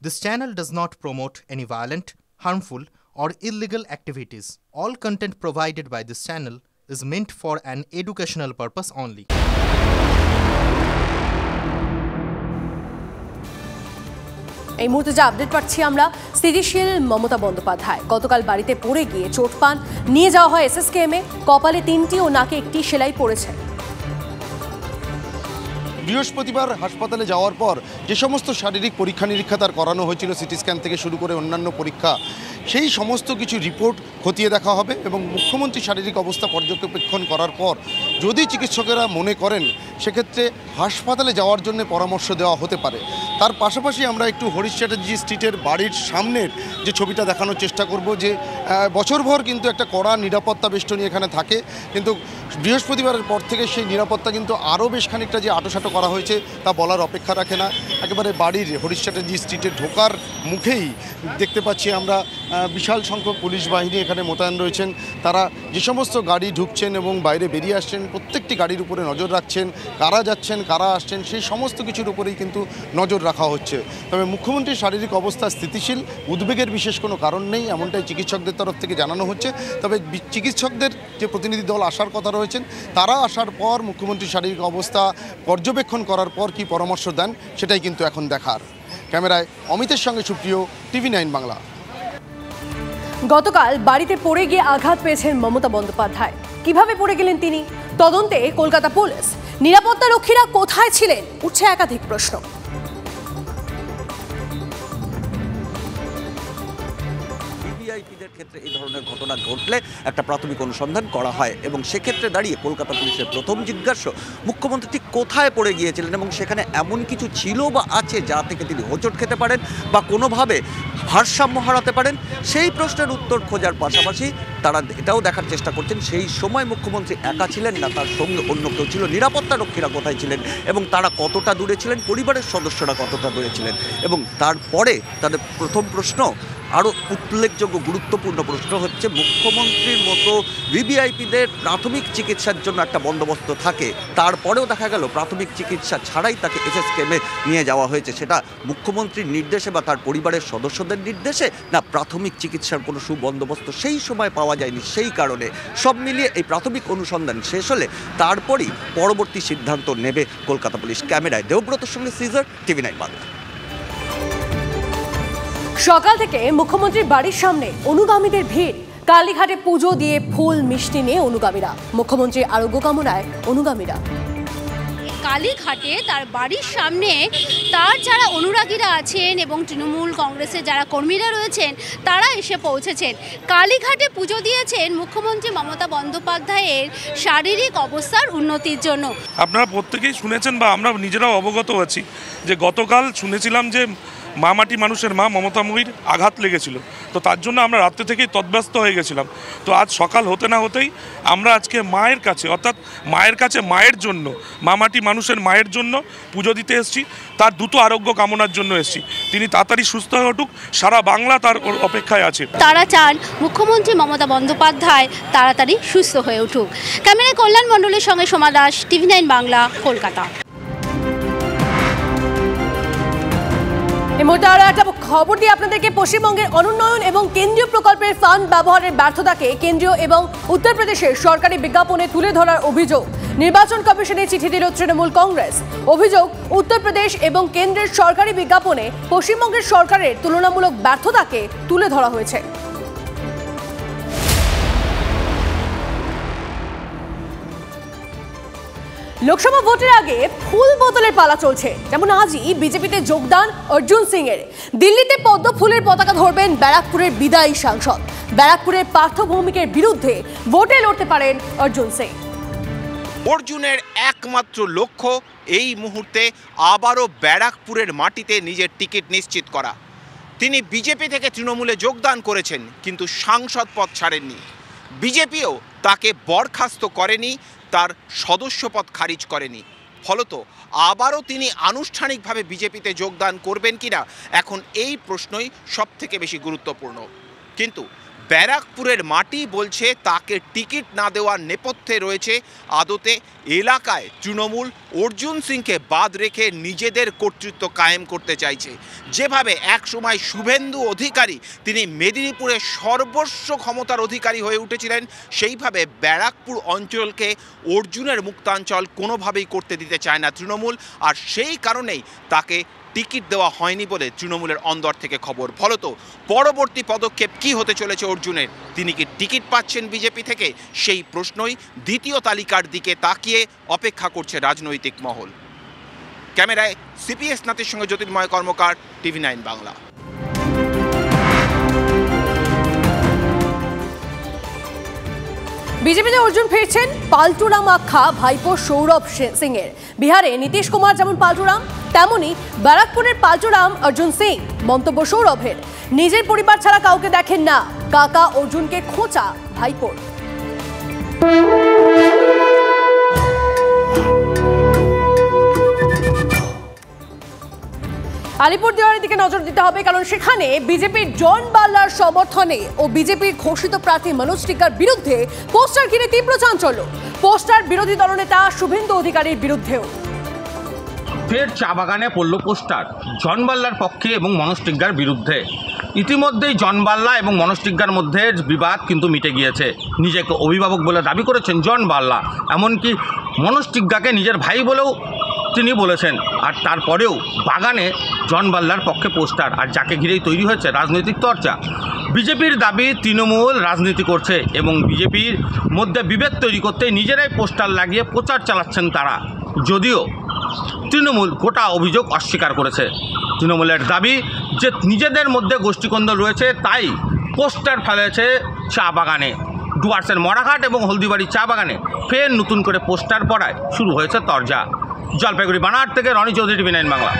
This channel does not promote any violent, harmful, or illegal activities. All content provided by this channel is meant for an educational purpose only. এই মুহূর্তে যে update পাচ্ছি আমরা, স্থিতিশীল মমতা বন্দ্যোপাধ্যায় গতকাল বাড়িতে পড়ে গিয়ে চোট পান, নিয়ে যাওয়া হয় এসএসকেএমে। কপালে 3টি ও নাকে 1টি সেলাই পড়েছে। বৃহস্পতিবার হাসপাতালে যাওয়ার পর যে সমস্ত শারীরিক পরীক্ষা নিরীক্ষা তার করানো হয়েছিল, সিটি স্ক্যান থেকে শুরু করে অন্যান্য পরীক্ষা, সেই সমস্ত কিছু রিপোর্ট খতিয়ে দেখা হবে এবং মুখ্যমন্ত্রী শারীরিক অবস্থা পর্যবেক্ষণ করার পর যদি চিকিৎসকেরা মনে করেন সেক্ষেত্রে হাসপাতালে যাওয়ার জন্য পরামর্শ দেওয়া হতে পারে। তার পাশাপাশি আমরা একটু হরিশ চ্যাটার্জি স্ট্রিটের বাড়ির সামনের যে ছবিটা দেখানোর চেষ্টা করব, যে বছরভর কিন্তু একটা কড়া নিরাপত্তা বেষ্টনী এখানে থাকে, কিন্তু বৃহস্পতিবারের পর থেকে সেই নিরাপত্তা কিন্তু আরও বেশ খানিকটা যে আটোসাটো করা হয়েছে তা বলার অপেক্ষা রাখে না। একেবারে বাড়ির হরিশ চ্যাটার্জি স্ট্রিটে ঢোকার মুখেই দেখতে পাচ্ছি আমরা বিশাল সংখ্যক পুলিশ বাহিনী এখানে মোতায়েন রয়েছেন। তারা যে সমস্ত গাড়ি ঢুকছেন এবং বাইরে বেরিয়ে আসছেন প্রত্যেকটি গাড়ির উপরে নজর রাখছেন, কারা যাচ্ছেন কারা আসছেন সেই সমস্ত কিছুর উপরেই কিন্তু নজর রাখা হচ্ছে। তবে মুখ্যমন্ত্রীর শারীরিক অবস্থা স্থিতিশীল, উদ্বেগের বিশেষ কোনো কারণ নেই, এমনটাই চিকিৎসকদের তরফ থেকে জানানো হচ্ছে। তবে চিকিৎসকদের যে প্রতিনিধি দল আসার কথা রয়েছেন, তারা আসার পর মুখ্যমন্ত্রীর শারীরিক অবস্থা পর্যবেক্ষণ করার পর কী পরামর্শ দেন সেটাই কিন্তু এখন দেখার। ক্যামেরায় অমিতের সঙ্গে সুপ্রিয়, TV9 বাংলা। গতকাল বাড়িতে পড়ে গিয়ে আঘাত পেয়েছেন মমতা বন্দ্যোপাধ্যায়। কিভাবে পড়ে গেলেন তিনি? তদন্তে কলকাতা পুলিশ। নিরাপত্তা রক্ষীরা কোথায় ছিলেন? উঠছে একাধিক প্রশ্ন। ভিভিআইপিদের ক্ষেত্রে এই ধরনের ঘটনা ঘটলে একটা প্রাথমিক অনুসন্ধান করা হয় এবং সেক্ষেত্রে দাঁড়িয়ে কলকাতা পুলিশের প্রথম জিজ্ঞাস্য মুখ্যমন্ত্রী ঠিক কোথায় পড়ে গিয়েছিলেন এবং সেখানে এমন কিছু ছিল বা আছে যা থেকে তিনি হোঁচট খেতে পারেন বা কোনোভাবে ভারসাম্য হারাতে পারেন, সেই প্রশ্নের উত্তর খোঁজার পাশাপাশি তারা এটাও দেখার চেষ্টা করছেন সেই সময় মুখ্যমন্ত্রী একা ছিলেন না, তার সঙ্গে অন্য কেউ ছিল, নিরাপত্তা রক্ষীরা কোথায় ছিলেন এবং তারা কতটা দূরে ছিলেন, পরিবারের সদস্যরা কতটা দূরে ছিলেন। এবং তারপরে তাদের প্রথম প্রশ্ন, আরও উল্লেখযোগ্য গুরুত্বপূর্ণ প্রশ্ন হচ্ছে, মুখ্যমন্ত্রীর মতো ভিভিআইপিদের প্রাথমিক চিকিৎসার জন্য একটা বন্দোবস্ত থাকে, তারপরেও দেখা গেল প্রাথমিক চিকিৎসা ছাড়াই তাকে এসএসকেএমে নিয়ে যাওয়া হয়েছে। সেটা মুখ্যমন্ত্রীর নির্দেশে বা তার পরিবারের সদস্যদের নির্দেশে, না প্রাথমিক চিকিৎসার কোনো সুবন্দোবস্ত সেই সময় পাওয়া যায়নি। সেই কারণে সব মিলিয়ে এই প্রাথমিক অনুসন্ধান শেষ হলে তারপরই পরবর্তী সিদ্ধান্ত নেবে কলকাতা পুলিশ। ক্যামেরায় দেবব্রতর সঙ্গে সিজার, TV9 বাংলা। সকাল থেকে মুখ্যমন্ত্রীর বাড়ির সামনে অনুগামীদের ভিড়। কালীঘাটে পুজো দিয়ে ফুল মিষ্টি নিয়ে অনুগামীরা, মুখ্যমন্ত্রীর আরোগ্য কামনায় অনুগামীরা। কালীঘাটে তার বাড়ির সামনে তার যারা অনুরাগীরা আছেন এবং তৃণমূল কংগ্রেসের যারা কর্মীরা রয়েছেন তারা এসে পৌঁছেছেন। কালীঘাটে পুজো দিয়েছেন মুখ্যমন্ত্রী মমতা বন্দ্যোপাধ্যায়ের শারীরিক অবস্থার উন্নতির জন্য। আপনারা প্রত্যেকেই শুনেছেন বা আমরা নিজেরাও অবগত আছি যে গতকাল শুনেছিলাম যে মামাটি মানুষের মা মমতাময়ীর আঘাত লেগেছিল, তো তার জন্য আমরা রাত্রে থেকেই তৎব্যস্ত হয়ে গেছিলাম। তো আজ সকাল হতে না হতেই আমরা আজকে মায়ের কাছে, অর্থাৎ মায়ের কাছে মায়ের জন্য, মামাটি মানুষের মায়ের জন্য পুজো দিতে এসেছি, তার দ্রুত আরোগ্য কামনার জন্য এসেছি। তিনি তাড়াতাড়ি সুস্থ হয়ে উঠুক, সারা বাংলা তার অপেক্ষায় আছে। তারা চান মুখ্যমন্ত্রী মমতা বন্দ্যোপাধ্যায় তাড়াতাড়ি সুস্থ হয়ে উঠুক। ক্যামেরায় কল্যাণ মণ্ডলের সঙ্গে সোমা দাস, TV9 বাংলা, কলকাতা। এই মুহূর্তে আরো একটা খবর দিয়ে আপনাদেরকে, পশ্চিমবঙ্গের অনুন্নয়ন এবং কেন্দ্রীয় প্রকল্পের ফান্ড ব্যবহারের ব্যর্থতাকে কেন্দ্রীয় এবং উত্তরপ্রদেশের সরকারি বিজ্ঞাপনে তুলে ধরার অভিযোগ। নির্বাচন কমিশনে চিঠি দিল তৃণমূল কংগ্রেস। অভিযোগ, উত্তরপ্রদেশ এবং কেন্দ্রের সরকারি বিজ্ঞাপনে পশ্চিমবঙ্গের সরকারের তুলনামূলক ব্যর্থতাকে তুলে ধরা হয়েছে। লোকসভা ভোটের আগে ফুল বদলের পালা চলছে। যেমন আজই বিজেপিতে যোগদান অর্জুন সিং এর। দিল্লিতে পদ্ম ফুলের পতাকা ধরবেন ব্যারাকপুরের বিদায়ী সাংসদ। ব্যারাকপুরের পার্থ ভৌমিকের বিরুদ্ধে ভোটে লড়তে পারেন অর্জুন সিং। অর্জুনের একমাত্র লক্ষ্য এই মুহূর্তে আবারও ব্যারাকপুরের মাটিতে নিজের টিকিট নিশ্চিত করা। তিনি বিজেপি থেকে তৃণমূলে যোগদান করেছেন, কিন্তু সাংসদ পদ ছাড়েননি। বিজেপিও তাকে বরখাস্ত করেনি, তার সদস্যপদ খারিজ করেনি। ফলত আবারও তিনি আনুষ্ঠানিকভাবে বিজেপিতে যোগদান করবেন কিনা, এখন এই প্রশ্নই সবথেকে বেশি গুরুত্বপূর্ণ। কিন্তু ব্যারাকপুরের মাটি বলছে তাকে টিকিট না দেওয়ার নেপথ্যে রয়েছে আদতে এলাকায় তৃণমূল অর্জুন সিংকে বাদ রেখে নিজেদের কর্তৃত্ব কায়েম করতে চাইছে। যেভাবে একসময় শুভেন্দু অধিকারী তিনি মেদিনীপুরের সর্বস্ব ক্ষমতার অধিকারী হয়ে উঠেছিলেন, সেইভাবে ব্যারাকপুর অঞ্চলকে অর্জুনের মুক্তাঞ্চল কোনোভাবেই করতে দিতে চায় না তৃণমূল, আর সেই কারণেই তাকে টিকিট দেওয়া হয়নি বলে তৃণমূলের অন্দর থেকে খবর। ফলত পরবর্তী পদক্ষেপ কি হতে চলেছে অর্জুনের? তিনি কি টিকিট পাচ্ছেন বিজেপি থেকে? সেই প্রশ্নই দ্বিতীয় তালিকার দিকে তাকিয়ে অপেক্ষা করছে রাজনৈতিক মহল। ক্যামেরায় সিপিএস নাথের সঙ্গে জ্যোতির্ময় কর্মকার, TV9 বাংলা। বিজেপিতে অর্জুন ফিরছেন পাল্টুরাম আখ্যা ভাইপো সৌরভ সিংয়ের। বিহারে নীতিশ কুমার যেমন পাল্টুরাম, তেমনি ব্যারাকপুরের পাল্টুরাম অর্জুন সিং। মন্তব্য সৌরভের, নিজের পরিবার ছাড়া কাউকে দেখেন না, কাকা অর্জুনকে খোঁচা ভাইপোর। আলিপুরদুয়ারের দিকে নজর দিতে হবে, কারণ সেখানে বিজেপির জন বাল্লার সমর্থনে ও বিজেপির ঘোষিত প্রার্থী মনোজ টিগ্গার বিরুদ্ধে পোস্টার ঘিরে তীব্র চাঞ্চল্য। পোস্টার বিরোধী দলনেতা শুভেন্দু অধিকারীর বিরুদ্ধেও। ফের চা বাগানে পড়ল পোস্টার জন বাল্লার পক্ষে এবং মনোজ টিগ্গার বিরুদ্ধে। ইতিমধ্যেই জন বাল্লা এবং মনোজ টিগ্গার মধ্যে বিবাদ কিন্তু মিটে গিয়েছে। নিজেকে অভিভাবক বলে দাবি করেছেন জন বাল্লা, এমনকি মনোজ টিগ্গাকে নিজের ভাই বলেও তিনি বলেছেন। আর তারপরেও বাগানে জন বাল্লার পক্ষে পোস্টার, আর যাকে ঘিরেই তৈরি হয়েছে রাজনৈতিক চর্চা। বিজেপির দাবি তৃণমূল রাজনীতি করছে এবং বিজেপির মধ্যে বিভেদ তৈরি করতে নিজেরাই পোস্টার লাগিয়ে প্রচার চালাচ্ছেন তারা, যদিও তৃণমূল গোটা অভিযোগ অস্বীকার করেছে। তৃণমূলের দাবি যে নিজেদের মধ্যে গোষ্ঠীকন্দল রয়েছে, তাই পোস্টার ফেলেছে চা বাগানে। ডুয়ার্সের মরাঘাট এবং হলদিবাড়ি চা বাগানে ফের নতুন করে পোস্টার পড়ায় শুরু হয়েছে তরজা। জলপাইগুড়ি বানারহাট থেকে রনি চৌধুরী, TV9 বাংলা।